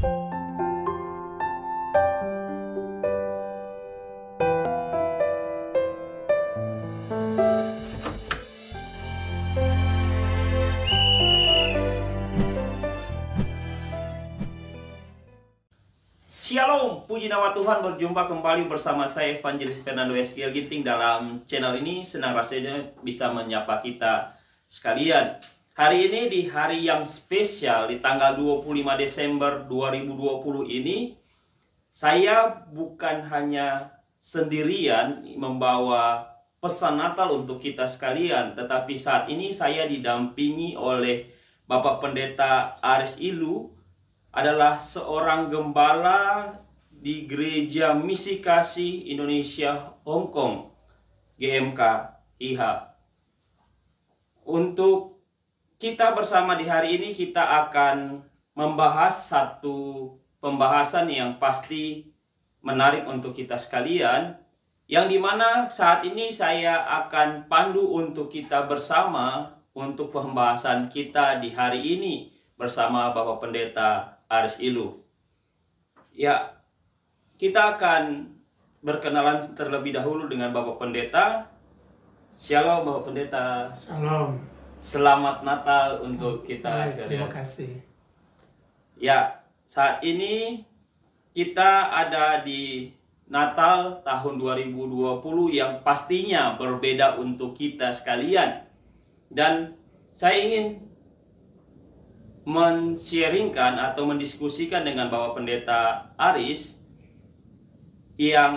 Shalom, puji nama Tuhan, berjumpa kembali bersama saya Evangelis Fernando Eskiel Ginting dalam channel ini. Senang rasanya bisa menyapa kita sekalian. Hari ini di hari yang spesial, di tanggal 25 Desember 2020 ini, saya bukan hanya sendirian membawa pesan Natal untuk kita sekalian, tetapi saat ini saya didampingi oleh Bapak Pendeta Aris Ilu, adalah seorang gembala di Gereja Misi Kasih Indonesia Hong Kong, GMK IH. Untuk kita bersama di hari ini, kita akan membahas satu pembahasan yang pasti menarik untuk kita sekalian, yang dimana saat ini saya akan pandu untuk kita bersama untuk pembahasan kita di hari ini bersama Bapak Pendeta Aris Ilu. Ya, kita akan berkenalan terlebih dahulu dengan Bapak Pendeta. Shalom Bapak Pendeta. Shalom. Selamat Natal untuk kita sekalian. Terima kasih. Ya, saat ini kita ada di Natal tahun 2020 yang pastinya berbeda untuk kita sekalian. Dan saya ingin men-sharingkan atau mendiskusikan dengan Bapak Pendeta Aris, yang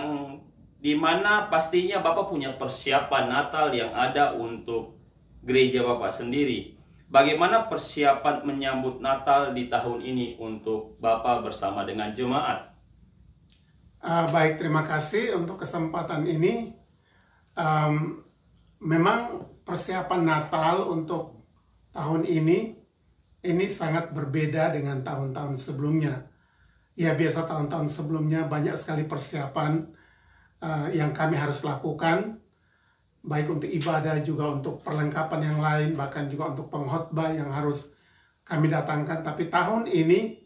dimana pastinya Bapak punya persiapan Natal yang ada untuk gereja Bapak sendiri. Bagaimana persiapan menyambut Natal di tahun ini untuk Bapak bersama dengan jemaat? Baik, terima kasih untuk kesempatan ini. Memang persiapan Natal untuk tahun ini sangat berbeda dengan tahun-tahun sebelumnya. Ya, biasa tahun-tahun sebelumnya banyak sekali persiapan yang kami harus lakukan, baik untuk ibadah juga untuk perlengkapan yang lain, bahkan juga untuk pengkhotbah yang harus kami datangkan. Tapi tahun ini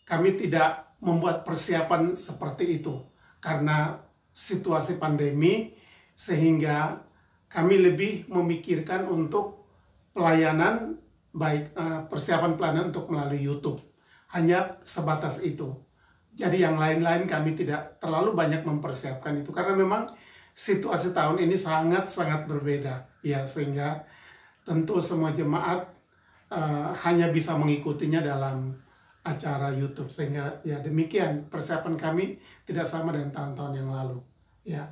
kami tidak membuat persiapan seperti itu karena situasi pandemi, sehingga kami lebih memikirkan untuk pelayanan, baik persiapan pelayanan untuk melalui YouTube, hanya sebatas itu. Jadi yang lain-lain kami tidak terlalu banyak mempersiapkan itu karena memang situasi tahun ini sangat-sangat berbeda, ya, sehingga tentu semua jemaat hanya bisa mengikutinya dalam acara YouTube, sehingga ya demikian persiapan kami tidak sama dengan tahun-tahun yang lalu. Ya,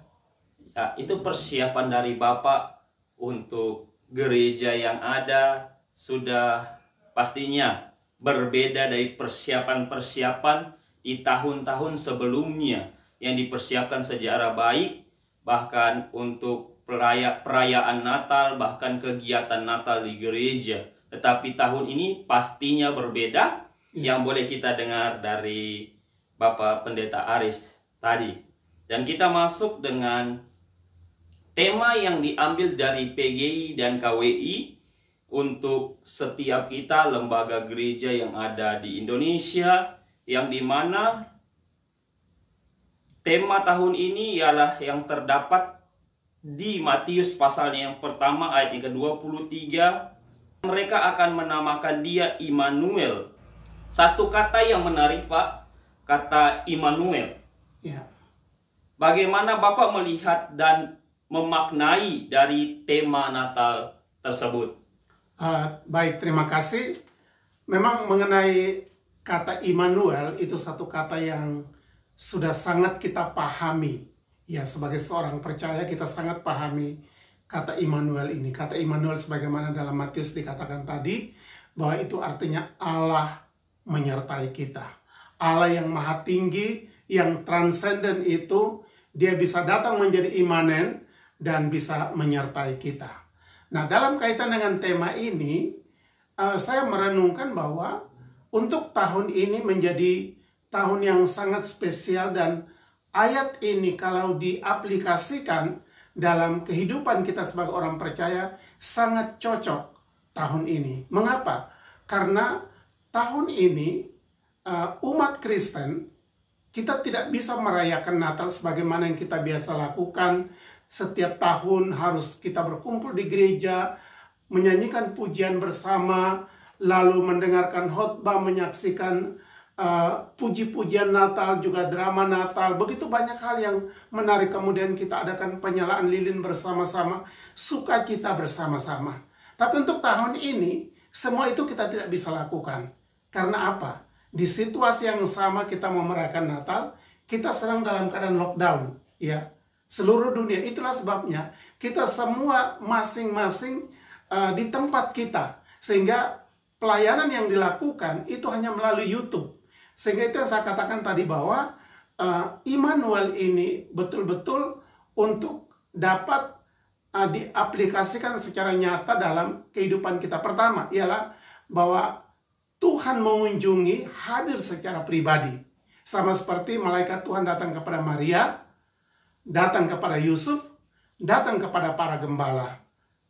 Itu persiapan dari Bapak untuk gereja yang ada sudah pastinya berbeda dari persiapan-persiapan di tahun-tahun sebelumnya yang dipersiapkan secara baik, bahkan untuk perayaan Natal, bahkan kegiatan Natal di gereja. Tetapi tahun ini pastinya berbeda, yang boleh kita dengar dari Bapak Pendeta Aris tadi. Dan kita masuk dengan tema yang diambil dari PGI dan KWI untuk setiap kita lembaga gereja yang ada di Indonesia, yang dimana tema tahun ini ialah yang terdapat di Matius pasalnya yang pertama ayat yang ke-23. Mereka akan menamakan dia Immanuel. Satu kata yang menarik, Pak, kata Immanuel. ya. Bagaimana Bapak melihat dan memaknai dari tema Natal tersebut? Baik, terima kasih. Memang mengenai kata Immanuel itu satu kata yang sudah sangat kita pahami. Ya, sebagai seorang percaya kita sangat pahami kata Immanuel ini. Kata Immanuel sebagaimana dalam Matius dikatakan tadi, bahwa itu artinya Allah menyertai kita. Allah yang maha tinggi, yang transenden itu, dia bisa datang menjadi imanen dan bisa menyertai kita. Nah, dalam kaitan dengan tema ini, saya merenungkan bahwa untuk tahun ini menjadi tahun yang sangat spesial, dan ayat ini kalau diaplikasikan dalam kehidupan kita sebagai orang percaya sangat cocok tahun ini. Mengapa? Karena tahun ini umat Kristen, kita tidak bisa merayakan Natal sebagaimana yang kita biasa lakukan. Setiap tahun harus kita berkumpul di gereja, menyanyikan pujian bersama, lalu mendengarkan khotbah, menyaksikan puji-pujian Natal, juga drama Natal. Begitu banyak hal yang menarik. Kemudian kita adakan penyalaan lilin bersama-sama, sukacita bersama-sama. Tapi untuk tahun ini, semua itu kita tidak bisa lakukan. Karena apa? Di situasi yang sama kita mau merayakan Natal, kita sedang dalam keadaan lockdown, ya. Seluruh dunia. Itulah sebabnya kita semua masing-masing di tempat kita. Sehingga pelayanan yang dilakukan itu hanya melalui YouTube. Sehingga itu yang saya katakan tadi bahwa Immanuel ini betul-betul untuk dapat diaplikasikan secara nyata dalam kehidupan kita. Pertama ialah bahwa Tuhan mengunjungi, hadir secara pribadi. Sama seperti malaikat Tuhan datang kepada Maria, datang kepada Yusuf, datang kepada para gembala.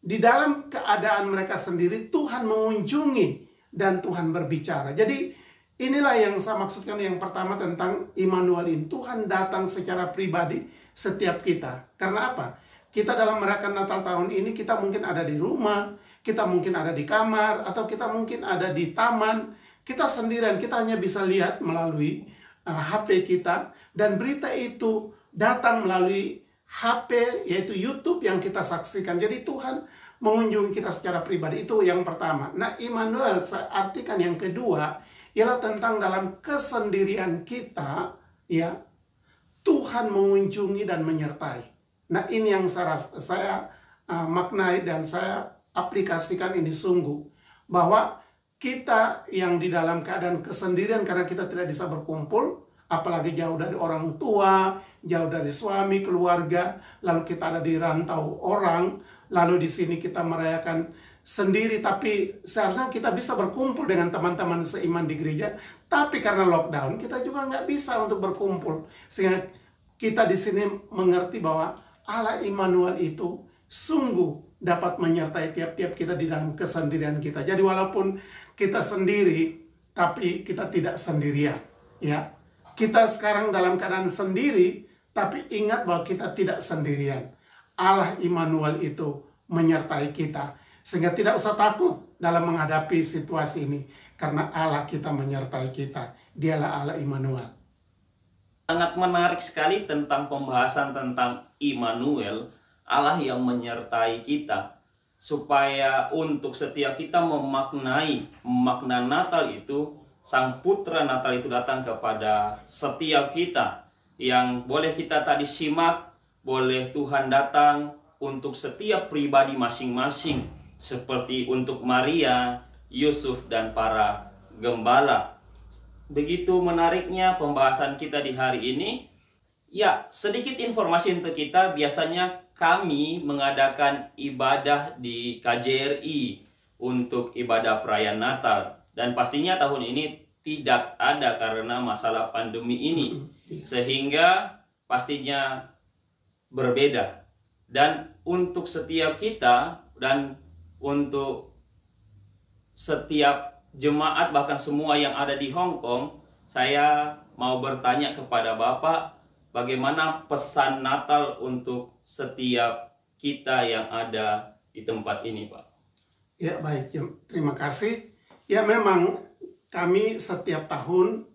Di dalam keadaan mereka sendiri, Tuhan mengunjungi dan Tuhan berbicara. Jadi inilah yang saya maksudkan yang pertama tentang Immanuel ini. Tuhan datang secara pribadi setiap kita. Karena apa? Kita dalam merayakan Natal tahun ini, kita mungkin ada di rumah, kita mungkin ada di kamar, atau kita mungkin ada di taman. Kita sendirian, kita hanya bisa lihat melalui HP kita. Dan berita itu datang melalui HP, yaitu YouTube yang kita saksikan. Jadi Tuhan mengunjungi kita secara pribadi. Itu yang pertama. Nah, Immanuel, saya artikan yang kedua, ialah tentang dalam kesendirian kita, ya, Tuhan mengunjungi dan menyertai. Nah, ini yang saya maknai dan saya aplikasikan ini sungguh. Bahwa kita yang di dalam keadaan kesendirian karena kita tidak bisa berkumpul, apalagi jauh dari orang tua, jauh dari suami, keluarga, lalu kita ada di rantau orang, lalu di sini kita merayakan sendiri, tapi seharusnya kita bisa berkumpul dengan teman-teman seiman di gereja, tapi karena lockdown kita juga nggak bisa untuk berkumpul. Sehingga kita di sini mengerti bahwa Allah Immanuel itu sungguh dapat menyertai tiap-tiap kita di dalam kesendirian kita. Jadi walaupun kita sendiri, tapi kita tidak sendirian, ya. Kita sekarang dalam keadaan sendiri, tapi ingat bahwa kita tidak sendirian. Allah Immanuel itu menyertai kita. Sehingga tidak usah takut dalam menghadapi situasi ini. Karena Allah kita menyertai kita. Dialah Allah Immanuel. Sangat menarik sekali tentang pembahasan tentang Immanuel, Allah yang menyertai kita. Supaya untuk setiap kita memaknai makna Natal itu, Sang Putra Natal itu datang kepada setiap kita. Yang boleh kita tadi simak, boleh Tuhan datang untuk setiap pribadi masing-masing. Seperti untuk Maria, Yusuf, dan para gembala. Begitu menariknya pembahasan kita di hari ini. Ya, sedikit informasi untuk kita. Biasanya kami mengadakan ibadah di KJRI untuk ibadah perayaan Natal. Dan pastinya tahun ini tidak ada karena masalah pandemi ini. Sehingga pastinya berbeda. Dan untuk setiap kita dan untuk setiap jemaat, bahkan semua yang ada di Hong Kong, saya mau bertanya kepada Bapak, bagaimana pesan Natal untuk setiap kita yang ada di tempat ini, Pak? Ya, baik. Ya, terima kasih. Ya, memang kami setiap tahun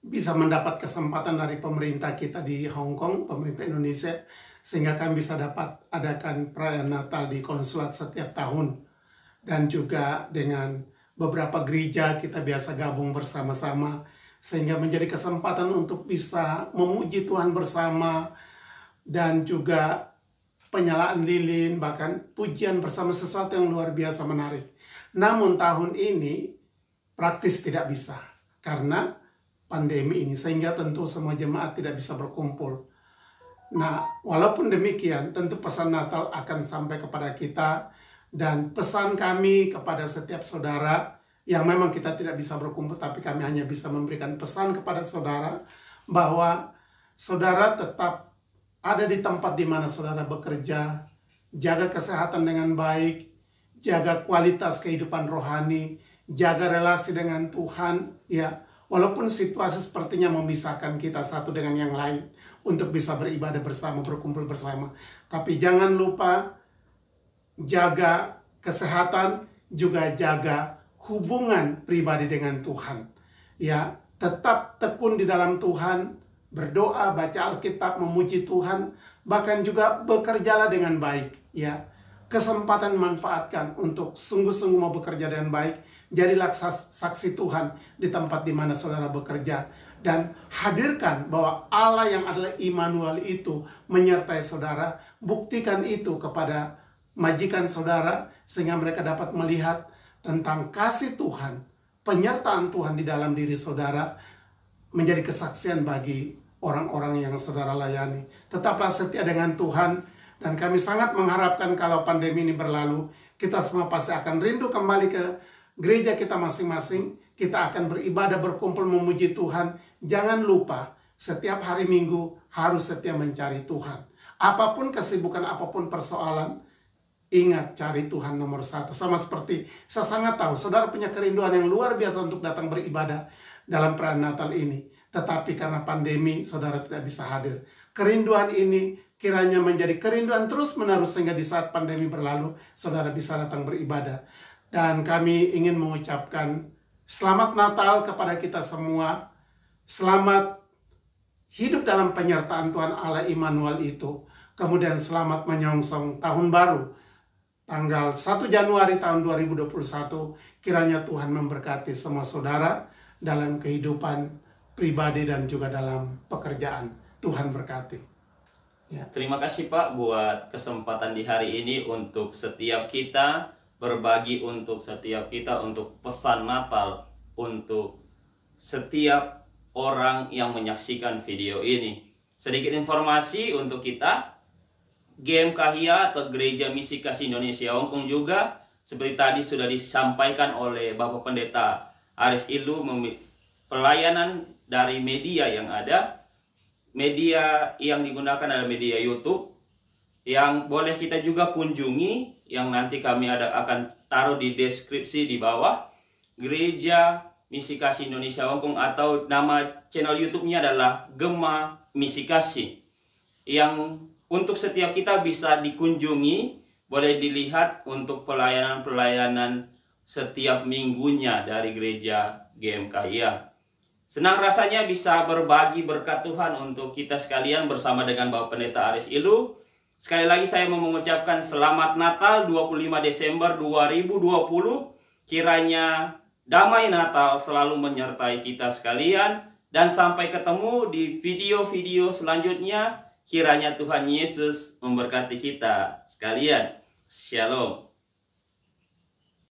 bisa mendapat kesempatan dari pemerintah kita di Hong Kong, pemerintah Indonesia, sehingga kami bisa dapat adakan perayaan Natal di konsulat setiap tahun. Dan juga dengan beberapa gereja kita biasa gabung bersama-sama, sehingga menjadi kesempatan untuk bisa memuji Tuhan bersama, dan juga penyalaan lilin, bahkan pujian bersama, sesuatu yang luar biasa menarik. Namun tahun ini praktis tidak bisa, karena pandemi ini, sehingga tentu semua jemaat tidak bisa berkumpul. Nah, walaupun demikian, tentu pesan Natal akan sampai kepada kita, dan pesan kami kepada setiap saudara yang memang kita tidak bisa berkumpul, tapi kami hanya bisa memberikan pesan kepada saudara bahwa saudara tetap ada di tempat di mana saudara bekerja, jaga kesehatan dengan baik, jaga kualitas kehidupan rohani, jaga relasi dengan Tuhan, ya. Walaupun situasi sepertinya memisahkan kita satu dengan yang lain untuk bisa beribadah bersama, berkumpul bersama. Tapi jangan lupa jaga kesehatan, juga jaga hubungan pribadi dengan Tuhan. Ya, tetap tekun di dalam Tuhan, berdoa, baca Alkitab, memuji Tuhan, bahkan juga bekerjalah dengan baik, ya. Kesempatan manfaatkan untuk sungguh-sungguh mau bekerja dengan baik. Jadilah saksi Tuhan di tempat di mana saudara bekerja. Dan hadirkan bahwa Allah yang adalah Immanuel itu menyertai saudara. Buktikan itu kepada majikan saudara, sehingga mereka dapat melihat tentang kasih Tuhan, penyertaan Tuhan di dalam diri saudara, menjadi kesaksian bagi orang-orang yang saudara layani. Tetaplah setia dengan Tuhan, dan kami sangat mengharapkan kalau pandemi ini berlalu, kita semua pasti akan rindu kembali ke gereja kita masing-masing. Kita akan beribadah, berkumpul, memuji Tuhan. Jangan lupa, setiap hari Minggu harus setia mencari Tuhan. Apapun kesibukan, apapun persoalan, ingat cari Tuhan nomor satu. Sama seperti saya sangat tahu, saudara punya kerinduan yang luar biasa untuk datang beribadah dalam perayaan Natal ini. Tetapi karena pandemi, saudara tidak bisa hadir. Kerinduan ini kiranya menjadi kerinduan terus-menerus, sehingga di saat pandemi berlalu, saudara bisa datang beribadah. Dan kami ingin mengucapkan selamat Natal kepada kita semua. Selamat hidup dalam penyertaan Tuhan Allah Immanuel itu. Kemudian selamat menyongsong tahun baru, tanggal 1 Januari tahun 2021. Kiranya Tuhan memberkati semua saudara dalam kehidupan pribadi dan juga dalam pekerjaan. Tuhan berkati. Ya. Terima kasih Pak buat kesempatan di hari ini untuk setiap kita berbagi, untuk setiap kita, untuk pesan Natal untuk setiap orang yang menyaksikan video ini. Sedikit informasi untuk kita, GMKHIA atau Gereja Misi Kasih Indonesia Hongkong juga seperti tadi sudah disampaikan oleh Bapak Pendeta Aris Ilu, pelayanan dari media yang ada. Media yang digunakan adalah media YouTube yang boleh kita juga kunjungi, yang nanti kami akan taruh di deskripsi di bawah. Gereja Misi Kasih Indonesia Hongkong, atau nama channel YouTube-nya adalah Gema Misi Kasih, yang untuk setiap kita bisa dikunjungi, boleh dilihat untuk pelayanan-pelayanan setiap minggunya dari gereja GMKHIA. Senang rasanya bisa berbagi berkat Tuhan untuk kita sekalian bersama dengan Bapak Pendeta Aris Ilu. Sekali lagi saya mau mengucapkan selamat Natal 25 Desember 2020. Kiranya damai Natal selalu menyertai kita sekalian. Dan sampai ketemu di video-video selanjutnya. Kiranya Tuhan Yesus memberkati kita sekalian. Shalom.